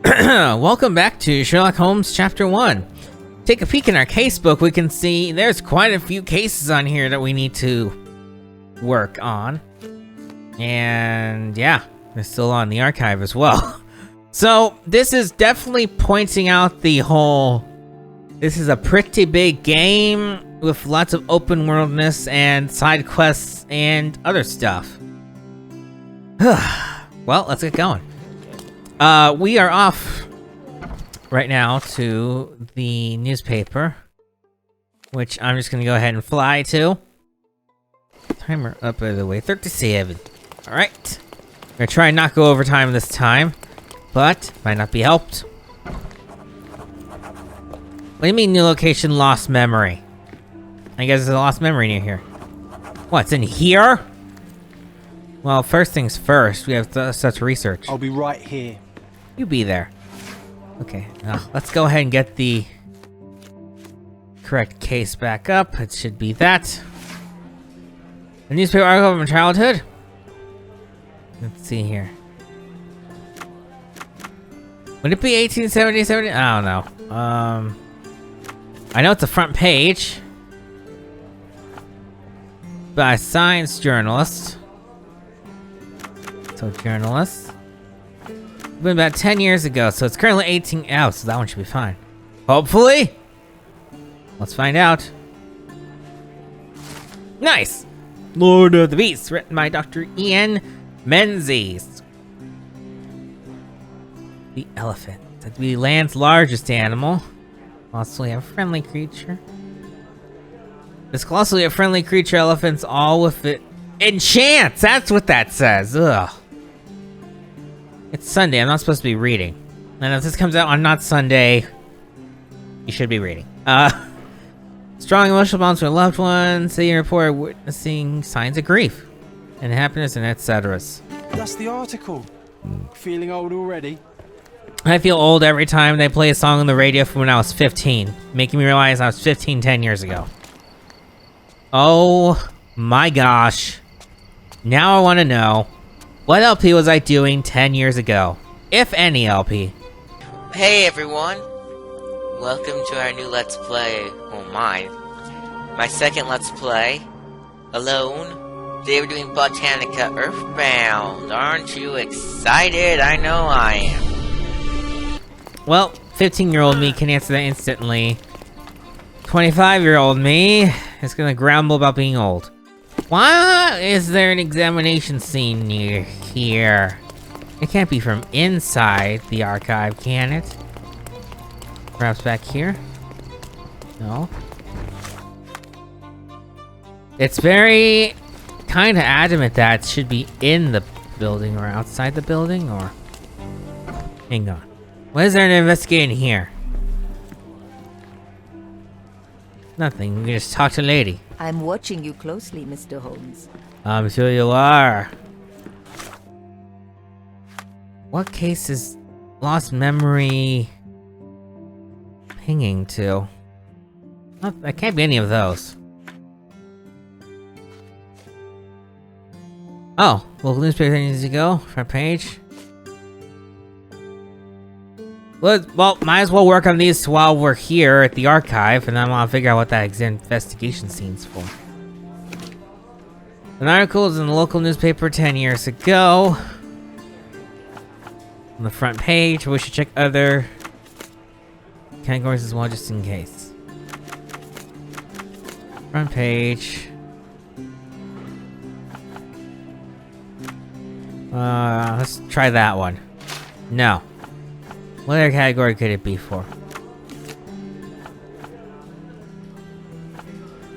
Welcome back to Sherlock Holmes Chapter 1. Take a peek in our casebook, we can see there's quite a few cases on here that we need to work on. And yeah, they're still on the archive as well. So this is definitely pointing out the whole, this is a pretty big game with lots of open worldness and side quests and other stuff. Well, let's get going. We are off right now to the newspaper, which I'm just gonna go ahead and fly to. Timer up, by the way, 37. Alright. I'm gonna try and not go over time this time, but might not be helped. What do you mean new location, lost memory? I guess there's a lost memory near here. What's in here? Well, first things first, we have such research. I'll be right here. You be there. Okay, now let's go ahead and get the correct case back up. It should be that. The newspaper article from childhood? Let's see here. Would it be 1870, 70? I don't know. I know it's a front page. By a science journalist. So journalist. Been about 10 years ago, so it's currently 18. Oh, so that one should be fine. Hopefully. Let's find out. Nice. Lord of the Beasts, written by Dr. Ian Menzies. The elephant. Said to be land's largest animal. Colossally a friendly creature. This colossally a friendly creature, elephants all with it. Enchants! That's what that says. Ugh. It's Sunday, I'm not supposed to be reading. And if this comes out on not Sunday, you should be reading. Strong emotional bonds with loved ones, say you report witnessing signs of grief and happiness and etc. That's the article. Feeling old already? I feel old every time they play a song on the radio from when I was 15, making me realize I was 15 10 years ago. Oh my gosh. Now I want to know, what LP was I doing 10 years ago? If any LP. Hey everyone! Welcome to our new Let's Play. Oh my second Let's Play. Alone. Today we're doing Botanica Earthbound. Aren't you excited? I know I am. Well, 15-year-old me can answer that instantly. 25-year-old me is gonna grumble about being old. Why is there an examination scene near here? It can't be from inside the archive, can it? Perhaps back here? No. It's very kind of adamant that it should be in the building or outside the building, or... Hang on. What is there to investigate in here? Nothing, we can just talk to lady. I'm watching you closely, Mr. Holmes. I'm sure you are. What case is lost memory pinging to? Oh, it can't be any of those. Oh, local newspaper needs to go. Front page. Well, might as well work on these while we're here at the archive, and then I'll figure out what that investigation scene's for. An article is in the local newspaper 10 years ago. On the front page, we should check other categories as well, just in case. Front page. Let's try that one. No. What other category could it be for?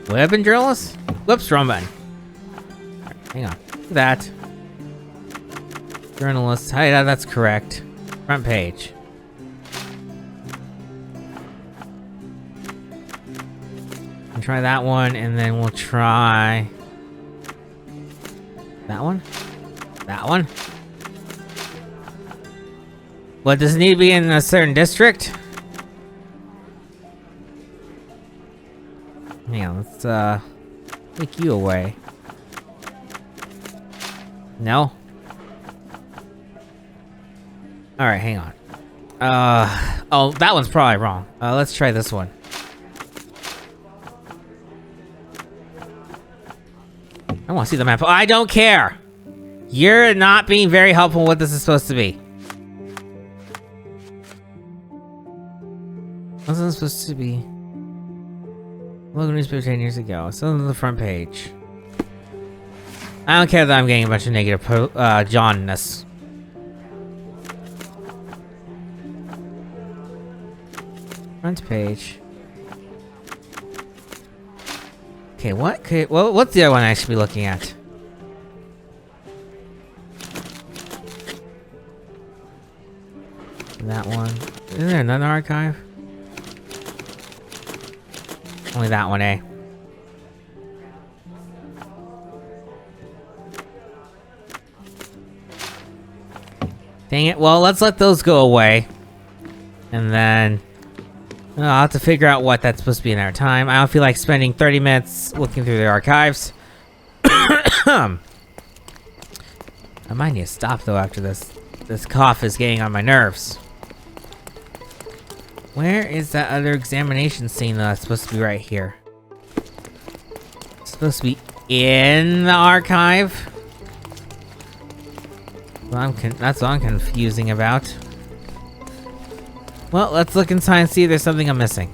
Weapon journalist? Whoops, wrong button. Right, hang on. That. Journalist. Hey, that's correct. Front page. We'll try that one, and then we'll try... that one? That one? What, does it need to be in a certain district? Yeah, let's take you away. No? Alright, hang on. Oh, that one's probably wrong. Let's try this one. I want to see the map. I don't care! You're not being very helpful with what this is supposed to be. What's this supposed to be? Local newspaper 10 years ago. It's on the front page. I don't care that I'm getting a bunch of negative Johnness. Front page. Okay, what's the other one I should be looking at? That one. Isn't there another archive? Only that one, eh? Dang it. Well, let's let those go away. And then I'll have to figure out what that's supposed to be in our time. I don't feel like spending 30 minutes looking through the archives. I might need to stop though after this. This cough is getting on my nerves. Where is that other examination scene that's supposed to be right here? It's supposed to be in the archive? Well, that's what I'm confusing about. Well, let's look inside and see if there's something I'm missing.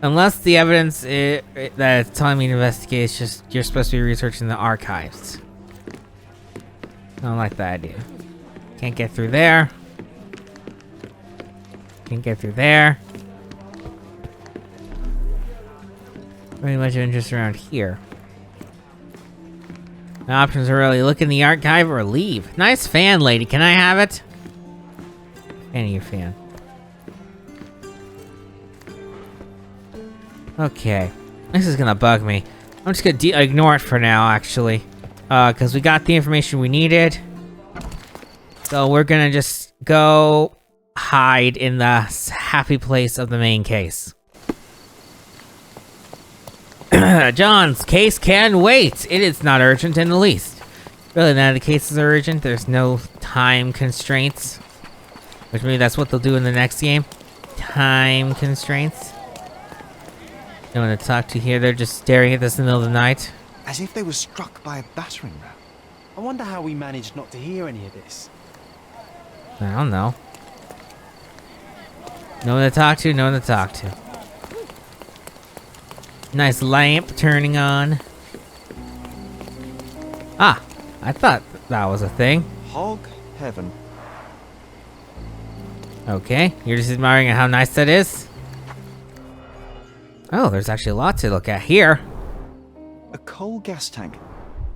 Unless the evidence that it's telling me to investigate is just you're supposed to be researching the archives. I don't like that idea. Can't get through there. Can't get through there. Very much of interest around here. The options are really look in the archive or leave. Nice fan, lady. Can I have it? Any your fan. Okay. This is gonna bug me. I'm just gonna ignore it for now, actually. Because we got the information we needed. So we're gonna just go hide in the happy place of the main case. John's case can wait. It is not urgent in the least. Really, none of the cases are urgent. There's no time constraints. Which maybe that's what they'll do in the next game. Time constraints. No one to talk to here. They're just staring at this in the middle of the night. As if they were struck by a battering ram. I wonder how we managed not to hear any of this. I don't know. No one to talk to, no one to talk to. Nice lamp turning on. Ah, I thought that was a thing. Hog heaven. Okay, you're just admiring how nice that is? Oh, there's actually a lot to look at here. A coal gas tank.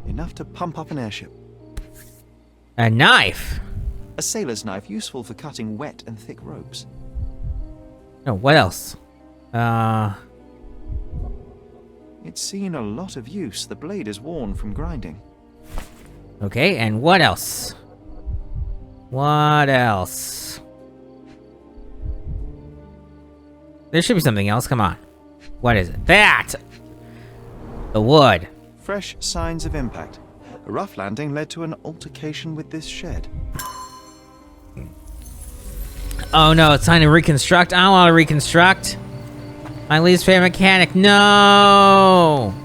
Enough to pump up an airship. A knife. A sailor's knife useful for cutting wet and thick ropes. Oh, what else? It's seen a lot of use. The blade is worn from grinding. Okay, and what else? What else? There should be something else. Come on. What is it? That! The wood. Fresh signs of impact. A rough landing led to an altercation with this shed. Oh no, it's time to reconstruct. I don't want to reconstruct. My least favorite mechanic. No!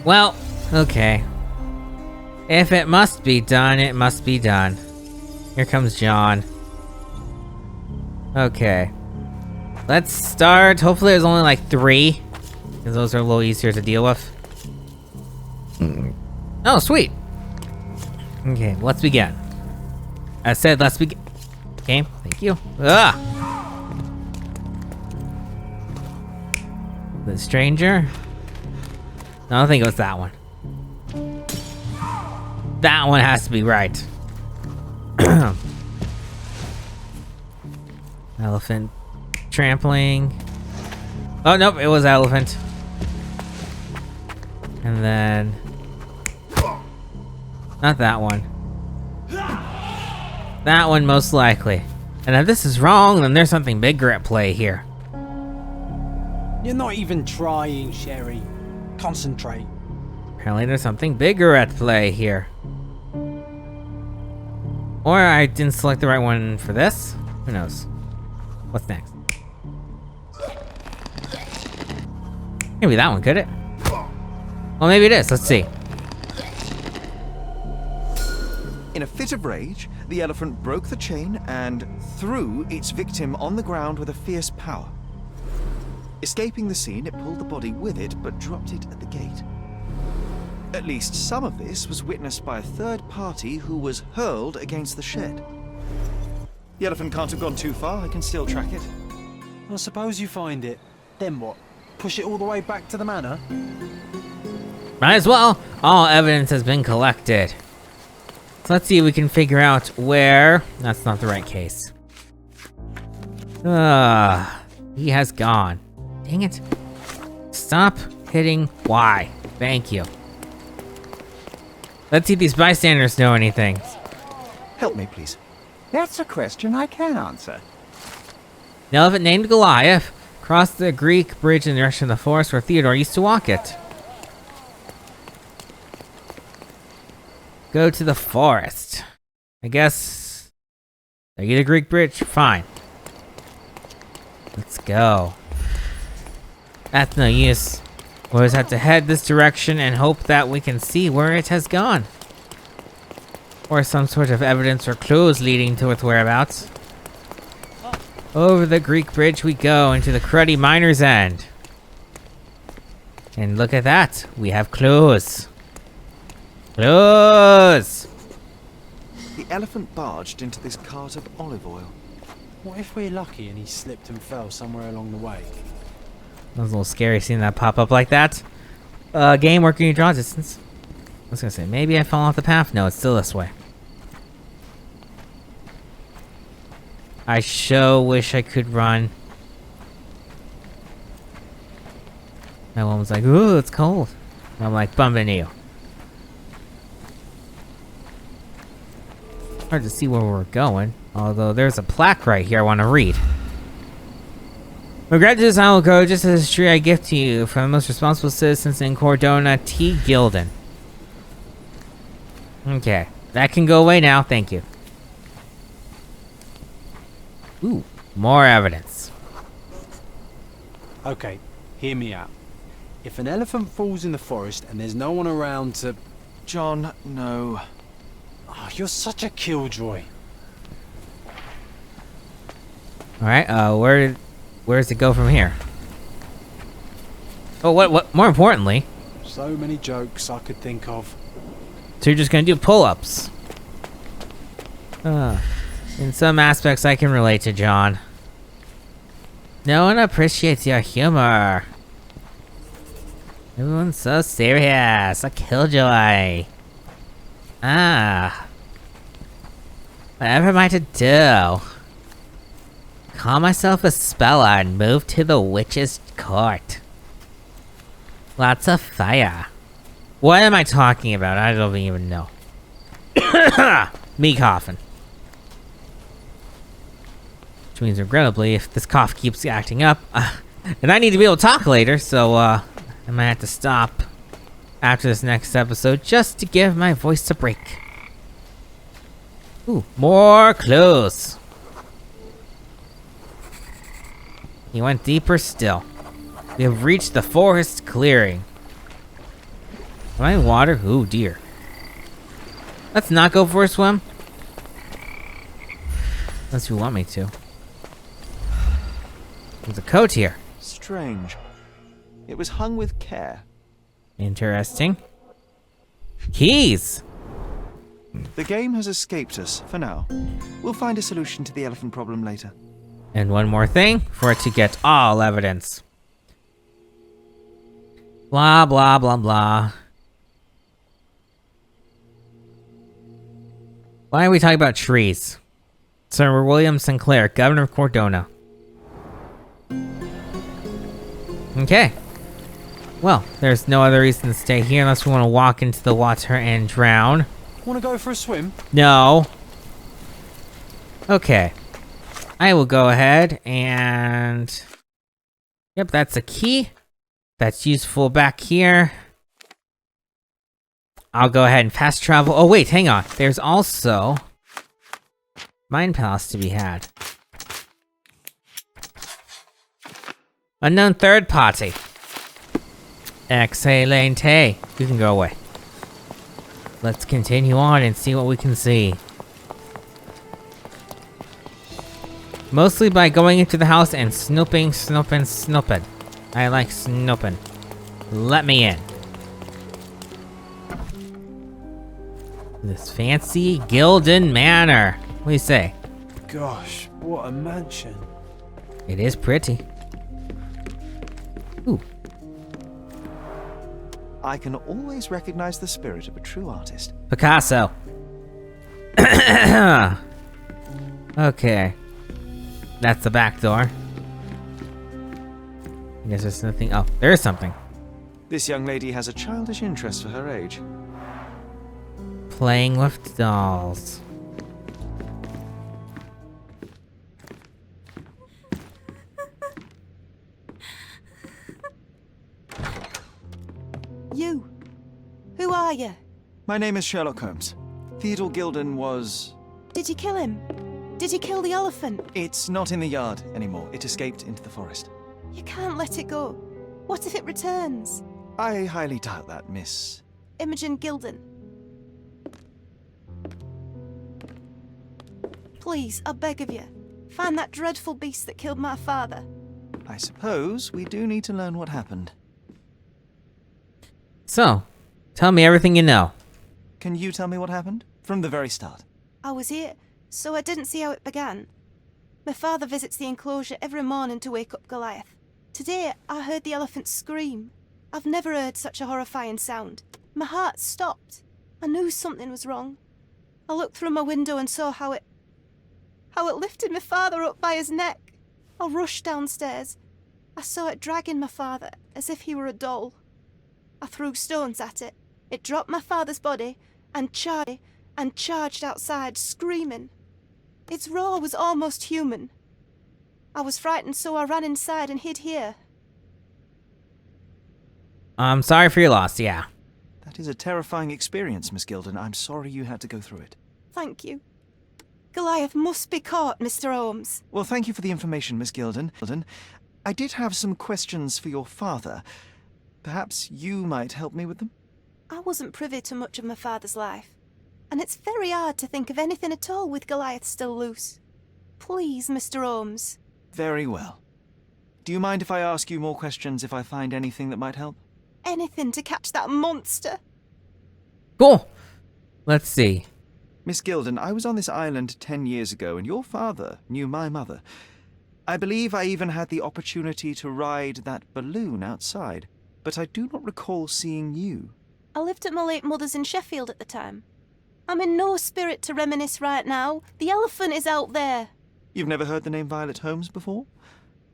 Well, okay. If it must be done, it must be done. Here comes John. Okay. Let's start. Hopefully there's only like 3. Because those are a little easier to deal with. Oh, sweet. Okay, let's begin. I said let's begin. Okay, thank you. Ah! The stranger? No, I don't think it was that one. That one has to be right. Elephant trampling. Oh, nope, it was elephant. And then... not that one. That one, most likely. And if this is wrong, then there's something bigger at play here. You're not even trying, Sherry. Concentrate. Apparently there's something bigger at play here. Or I didn't select the right one for this. Who knows? What's next? Maybe that one, could it? Well, maybe it is. Let's see. In a fit of rage, the elephant broke the chain and threw its victim on the ground with a fierce power. Escaping the scene, it pulled the body with it, but dropped it at the gate. At least some of this was witnessed by a third party who was hurled against the shed. The elephant can't have gone too far. I can still track it. Well, suppose you find it. Then what? Push it all the way back to the manor? Might as well. All evidence has been collected. So let's see if we can figure out where... That's not the right case. He has gone. Dang it. Stop hitting Y. Thank you. Let's see if these bystanders know anything. Help me, please. That's a question I can answer. An elephant named Goliath crossed the Greek bridge in the direction of the forest where Theodore used to walk it. Go to the forest. I guess... I get a Greek bridge? Fine. Let's go. That's no use. We'll just have to head this direction and hope that we can see where it has gone. Or some sort of evidence or clues leading to its whereabouts. Over the Greek bridge we go into the cruddy miner's end. And look at that. We have clues. Clues! The elephant barged into this cart of olive oil. What if we're lucky and he slipped and fell somewhere along the way? That was a little scary seeing that pop up like that. Game, where can you draw distance? I was gonna say, maybe I fell off the path. No, it's still this way. I so wish I could run. My one was like, ooh, it's cold. And I'm like, bumping you. Hard to see where we're going. Although there's a plaque right here I want to read. Regrettably, I will go just as a tree I gift to you from the most responsible citizens in Cordona, T. Gilden. Okay, that can go away now, thank you. Ooh, more evidence. Okay, hear me out. If an elephant falls in the forest and there's no one around to... John, no. Oh, you're such a killjoy. Alright, where does it go from here? Oh, what, more importantly... So many jokes I could think of. So you're just gonna do pull-ups. In some aspects I can relate to John. No one appreciates your humor. Everyone's so serious. A killjoy. Whatever am I to do? Call myself a speller and move to the witch's court. Lots of fire. What am I talking about? I don't even know. Me coughing. Which means, regrettably, if this cough keeps acting up, and I need to be able to talk later, so I might have to stop after this next episode just to give my voice a break. Ooh, more clues. He went deeper still. We have reached the forest clearing. Am I in water? Oh dear. Let's not go for a swim. Unless you want me to. There's a coat here. Strange. It was hung with care. Interesting. Keys! The game has escaped us, for now. We'll find a solution to the elephant problem later. And one more thing, for it to get all evidence. Blah, blah, blah, blah. Why are we talking about trees? Sir William Sinclair, Governor of Cordona. Okay. Well, there's no other reason to stay here unless we want to walk into the water and drown. Want to go for a swim? No. Okay. I will go ahead and... Yep, that's a key. That's useful back here. I'll go ahead and fast travel. Oh, wait, hang on. There's also Mind palace to be had. Unknown third party. Excellent. You can go away. Let's continue on and see what we can see. Mostly by going into the house and snooping. I like snooping. Let me in. This fancy Gildan Manor. What do you say? Gosh, what a mansion. It is pretty. Ooh. I can always recognize the spirit of a true artist. Picasso. Okay. That's the back door. I guess there's nothing. Oh, there is something. This young lady has a childish interest for her age. Playing with dolls. You. Who are you? My name is Sherlock Holmes. Theodore Gildan was... Did you kill him? Did you kill the elephant? It's not in the yard anymore. It escaped into the forest. You can't let it go. What if it returns? I highly doubt that, Miss. Imogen Gildan. Please, I beg of you, find that dreadful beast that killed my father. I suppose we do need to learn what happened. So, tell me everything you know. Can you tell me what happened? From the very start. I was here, so I didn't see how it began. My father visits the enclosure every morning to wake up Goliath. Today, I heard the elephant scream. I've never heard such a horrifying sound. My heart stopped. I knew something was wrong. I looked through my window and saw how it lifted my father up by his neck. I rushed downstairs. I saw it dragging my father as if he were a doll. I threw stones at it. It dropped my father's body and charged outside, screaming. Its roar was almost human. I was frightened, so I ran inside and hid here. I'm sorry for your loss, yeah. That is a terrifying experience, Miss Gildan. I'm sorry you had to go through it. Thank you. Goliath must be caught, Mr. Holmes. Well, thank you for the information, Miss Gildan. I did have some questions for your father. Perhaps you might help me with them? I wasn't privy to much of my father's life, and it's very hard to think of anything at all with Goliath still loose. Please, Mr. Holmes. Very well. Do you mind if I ask you more questions if I find anything that might help? Anything to catch that monster. Cool. Let's see. Miss Gildan, I was on this island 10 years ago, and your father knew my mother. I believe I even had the opportunity to ride that balloon outside, but I do not recall seeing you. I lived at my late mother's in Sheffield at the time. I'm in no spirit to reminisce right now. The elephant is out there. You've never heard the name Violet Holmes before?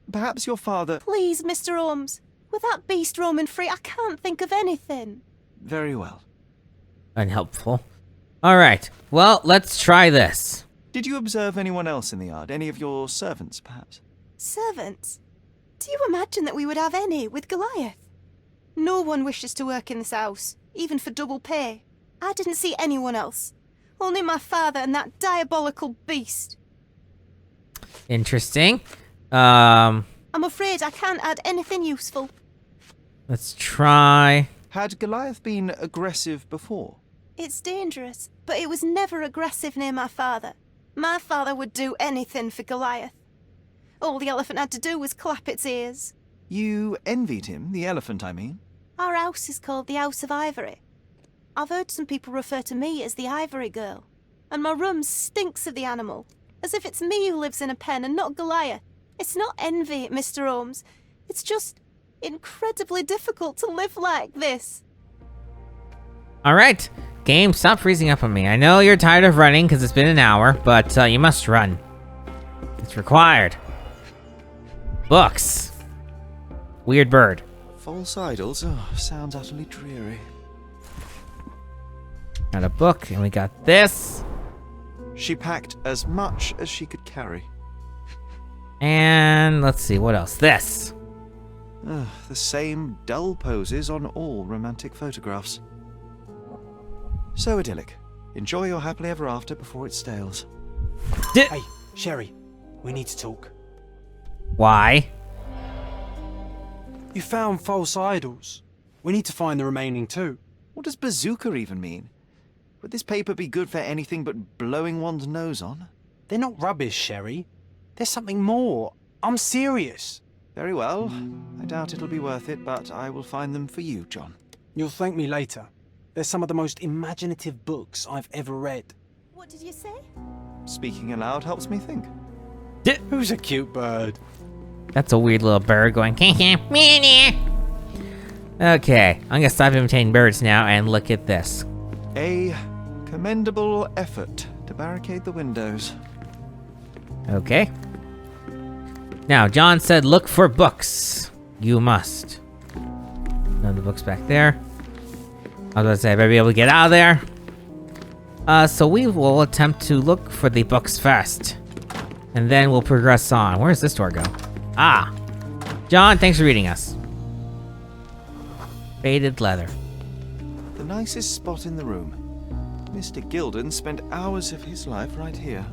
Perhaps your father... Please, Mr. Holmes. With that beast roaming free, I can't think of anything. Very well. Unhelpful. Alright, well, let's try this. Did you observe anyone else in the yard? Any of your servants, perhaps? Servants? Do you imagine that we would have any with Goliath? No one wishes to work in this house, even for double pay. I didn't see anyone else. Only my father and that diabolical beast. Interesting. I'm afraid I can't add anything useful. Let's try. Had Goliath been aggressive before? It's dangerous, but it was never aggressive near my father. My father would do anything for Goliath. All the elephant had to do was clap its ears. You envied him, the elephant, I mean? Our house is called the House of Ivory. I've heard some people refer to me as the Ivory Girl, and my room stinks of the animal, as if it's me who lives in a pen and not Goliath. It's not envy, Mr. Holmes. It's just incredibly difficult to live like this. Alright, game, stop freezing up on me. I know you're tired of running because it's been an hour, but you must run. It's required. Books. Weird bird. False idols? Oh, sounds utterly dreary. Got a book, and we got this. She packed as much as she could carry. And let's see, what else? This. The same dull poses on all romantic photographs. So idyllic. Enjoy your happily ever after before it stales. Hey, Sherry, we need to talk. Why? You found false idols. We need to find the remaining two. What does bazooka even mean? Would this paper be good for anything but blowing one's nose on? They're not rubbish, Sherry. There's something more. I'm serious. Very well. I doubt it'll be worth it, but I will find them for you, John. You'll thank me later. They're some of the most imaginative books I've ever read. What did you say? Speaking aloud helps me think. Who's a cute bird? That's a weird little bird going. Okay, I'm gonna stop imitating birds now and look at this. A commendable effort to barricade the windows. Okay. Now, John said look for books. You must. None of the books back there. I was about to say I better be able to get out of there. So we will attempt to look for the books first. And then we'll progress on. Where does this door go? Ah! John, thanks for reading us. Faded leather. The nicest spot in the room. Mr. Gilden spent hours of his life right here.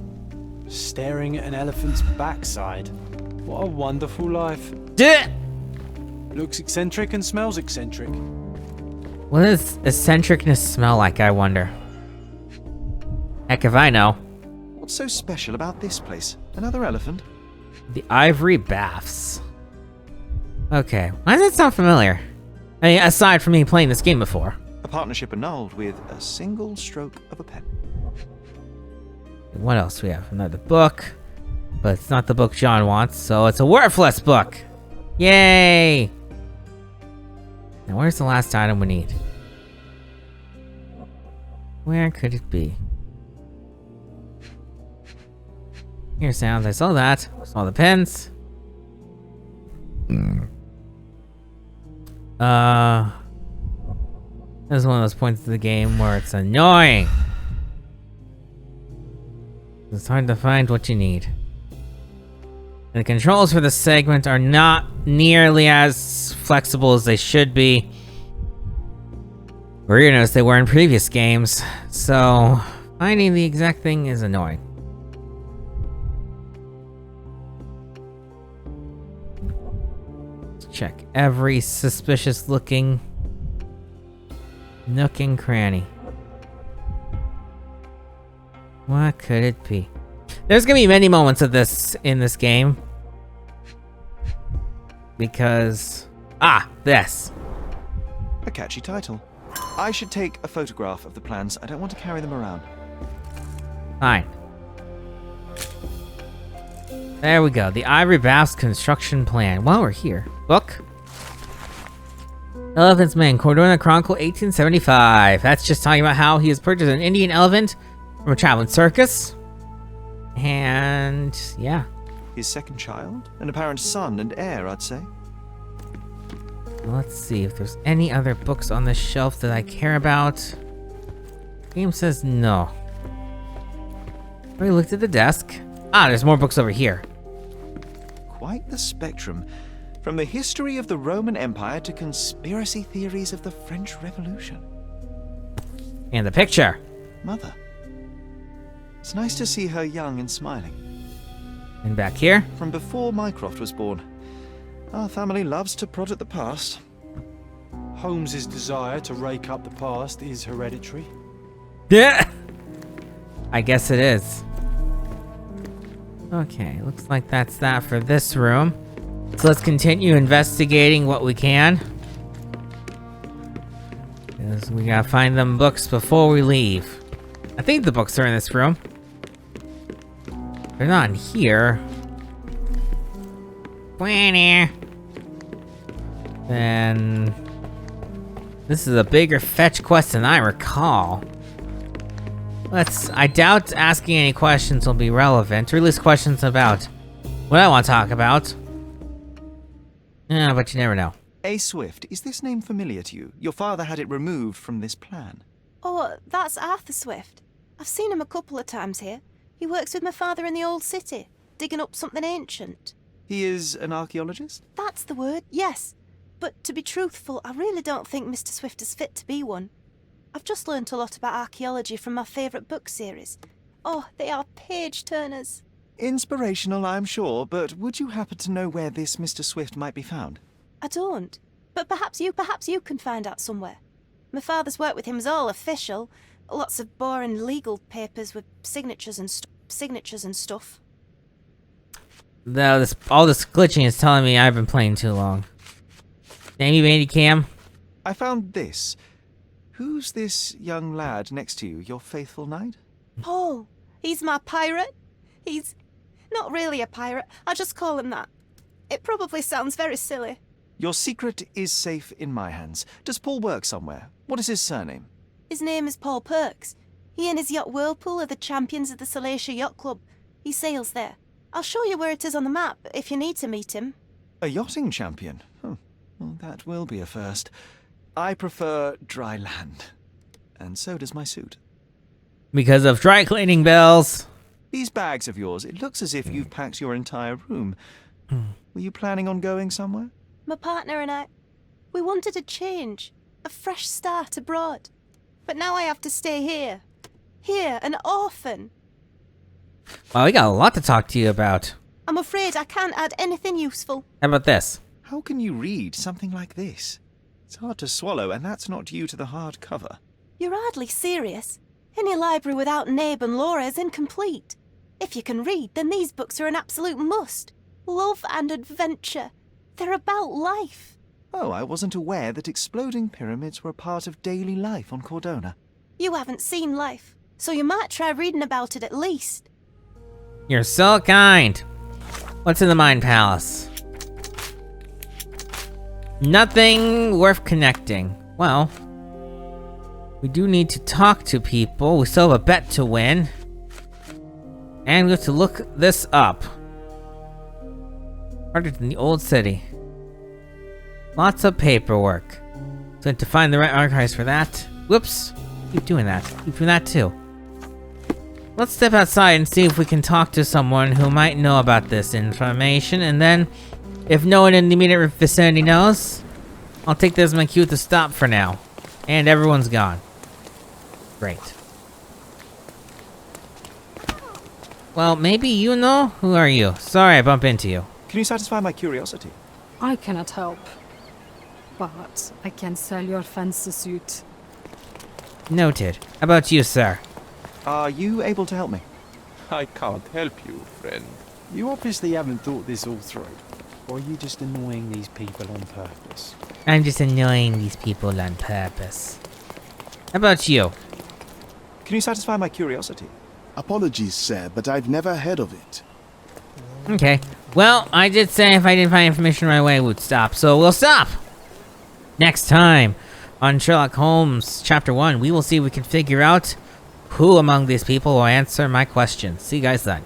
Staring at an elephant's backside. What a wonderful life. Duh! Looks eccentric and smells eccentric. What does eccentricness smell like, I wonder? Heck if I know. What's so special about this place? Another elephant? The Ivory Baths. Okay, why does that sound familiar? I mean, aside from me playing this game before. A partnership annulled with a single stroke of a pen. What else do we have? Another book. But it's not the book John wants, so it's a worthless book! Yay! Now where's the last item we need? Where could it be? Here sounds, I saw that. Saw the pens. This is one of those points of the game where it's annoying. It's hard to find what you need. And the controls for this segment are not nearly as flexible as they should be. Or even as they were in previous games. So, finding the exact thing is annoying. Let's check every suspicious looking nook and cranny. What could it be? There's gonna be many moments of this in this game. Because... this. A catchy title. I should take a photograph of the plans. I don't want to carry them around. Fine. There we go. The Ivory Baths construction plan. While we're here. Book. Elephant's Man, Cordona Chronicle 1875. That's just talking about how he has purchased an Indian elephant from a traveling circus. And yeah. His second child? An apparent son and heir, I'd say. Let's see if there's any other books on this shelf that I care about. Game says no. We looked at the desk. There's more books over here. Quite the spectrum. From the history of the Roman Empire to conspiracy theories of the French Revolution. And the picture. Mother. It's nice to see her young and smiling. And back here. From before Mycroft was born. Our family loves to prod at the past. Holmes's desire to rake up the past is hereditary. Yeah. I guess it is. Okay, looks like that's that for this room. So let's continue investigating what we can. Because we gotta find them books before we leave. I think the books are in this room. They're not in here. Then... this is a bigger fetch quest than I recall. I doubt asking any questions will be relevant, or at least questions about what I want to talk about. Yeah, but you never know. A. Swift, is this name familiar to you? Your father had it removed from this plan. Oh, that's Arthur Swift. I've seen him a couple of times here. He works with my father in the old city, digging up something ancient. He is an archaeologist? That's the word, yes. But to be truthful, I really don't think Mr. Swift is fit to be one. I've just learnt a lot about archaeology from my favourite book series. Oh, they are page-turners. Inspirational, I'm sure, but would you happen to know where this Mr. Swift might be found? I don't. But perhaps you can find out somewhere. My father's work with him is all official. Lots of boring legal papers with signatures and stuff. No, all this glitching is telling me I've been playing too long. Damn you, Mandy Cam. I found this. Who's this young lad next to you, your faithful knight? Paul. He's my pirate. He's not really a pirate. I just call him that. It probably sounds very silly. Your secret is safe in my hands. Does Paul work somewhere? What is his surname? His name is Paul Perks. He and his yacht Whirlpool are the champions of the Salacia Yacht Club. He sails there. I'll show you where it is on the map if you need to meet him. A yachting champion? Well, that will be a first. I prefer dry land. And so does my suit. Because of dry cleaning bells. These bags of yours, it looks as if you've packed your entire room. Were you planning on going somewhere? My partner and I, we wanted a change, a fresh start abroad. But now I have to stay here. Here, an orphan. Wow, we got a lot to talk to you about. I'm afraid I can't add anything useful. How about this? How can you read something like this? It's hard to swallow, and that's not due to the hard cover. You're hardly serious. Any library without Nabe and Laura is incomplete. If you can read, then these books are an absolute must. Love and adventure. They're about life. Oh, I wasn't aware that exploding pyramids were a part of daily life on Cordona. You haven't seen life, so you might try reading about it at least. You're so kind. What's in the Mind Palace? Nothing worth connecting. Well, we do need to talk to people. We still have a bet to win. And we have to look this up. Harder than the old city. Lots of paperwork. So I have to find the right archives for that. Whoops. Keep doing that. Keep doing that too. Let's step outside and see if we can talk to someone who might know about this information, and then, if no one in the immediate vicinity knows, I'll take this as my cue to stop for now. And everyone's gone. Great. Well, maybe you know? Who are you? Sorry I bumped into you. Can you satisfy my curiosity? I cannot help. But I can sell your fancy suit. Noted. How about you, sir? Are you able to help me? I can't help you, friend. You obviously haven't thought this all through. Or are you just annoying these people on purpose? I'm just annoying these people on purpose. How about you? Can you satisfy my curiosity? Apologies, sir, but I've never heard of it. Okay. Well, I did say if I didn't find information right away, we'd stop. So we'll stop! Next time on Sherlock Holmes Chapter 1, we will see if we can figure out who among these people will answer my question. See you guys then.